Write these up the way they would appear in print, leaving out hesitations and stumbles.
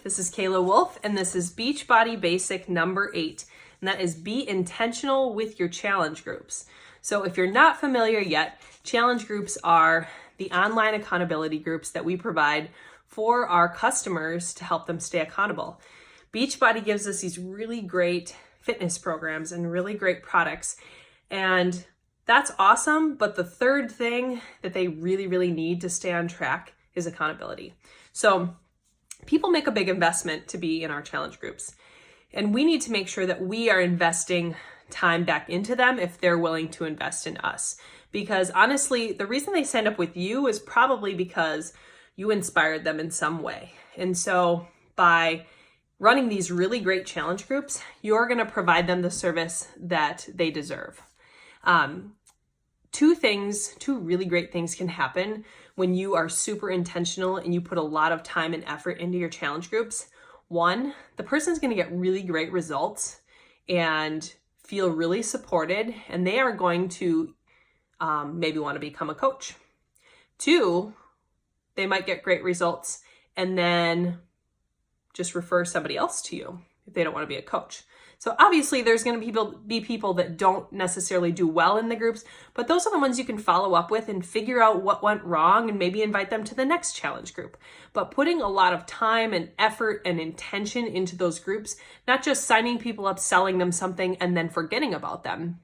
This is Kayla Wolf, and this is Beachbody Basic number 8, and that is be intentional with your challenge groups. So if you're not familiar yet, challenge groups are the online accountability groups that we provide for our customers to help them stay accountable. Beachbody gives us these really great fitness programs and really great products, and that's awesome, but the third thing that they really need to stay on track is accountability. So people make a big investment to be in our challenge groups, and we need to make sure that we are investing time back into them if they're willing to invest in us. Because honestly, the reason they signed up with you is probably because you inspired them in some way. And so by running these really great challenge groups, you're going to provide them the service that they deserve. Two really great things can happen when you are super intentional and you put a lot of time and effort into your challenge groups. One, the person's going to get really great results and feel really supported, and they are going to maybe want to become a coach. Two, they might get great results and then just refer somebody else to you if they don't want to be a coach. So obviously there's going to be people that don't necessarily do well in the groups, but those are the ones you can follow up with and figure out what went wrong and maybe invite them to the next challenge group. But putting a lot of time and effort and intention into those groups, not just signing people up, selling them something, and then forgetting about them.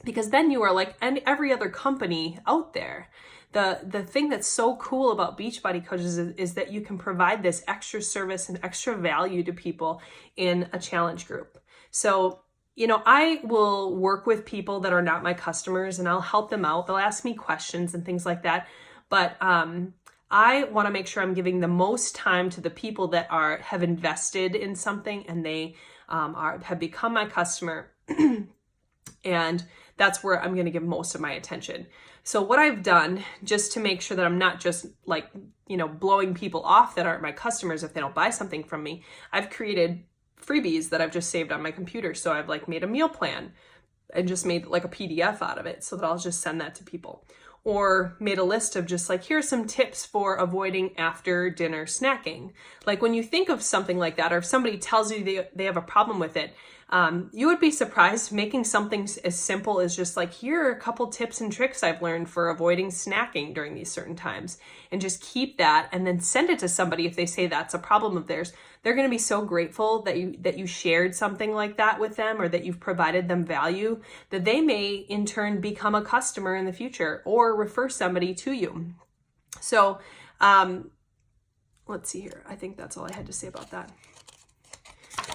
Because then you are like every other company out there. The thing that's so cool about Beachbody coaches is that you can provide this extra service and extra value to people in a challenge group. So, I will work with people that are not my customers and I'll help them out. They'll ask me questions and things like that. But I want to make sure I'm giving the most time to the people that have invested in something and they have become my customer. And that's where I'm going to give most of my attention. So what I've done, just to make sure that I'm not just blowing people off that aren't my customers if they don't buy something from me, I've created freebies that I've just saved on my computer. So I've made a meal plan and just made a PDF out of it so that I'll just send that to people. Or made a list of just here's some tips for avoiding after dinner snacking. When you think of something like that, or if somebody tells you they have a problem with it, you would be surprised making something as simple as just here are a couple tips and tricks I've learned for avoiding snacking during these certain times, and just keep that and then send it to somebody if they say that's a problem of theirs. They're going to be so grateful that you shared something like that with them, or that you've provided them value, that they may in turn become a customer in the future or refer somebody to you. So let's see here. I think that's all I had to say about that.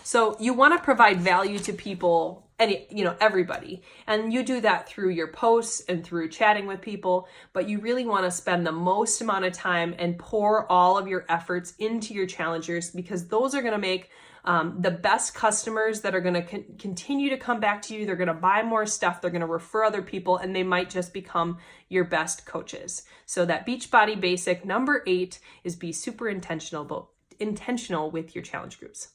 So you want to provide value to people, everybody. And you do that through your posts and through chatting with people, but you really want to spend the most amount of time and pour all of your efforts into your challengers, because those are going to make the best customers that are going to continue to come back to you. They're going to buy more stuff. They're going to refer other people, and they might just become your best coaches. So that Beachbody Basic number 8 is be super intentional with your challenge groups.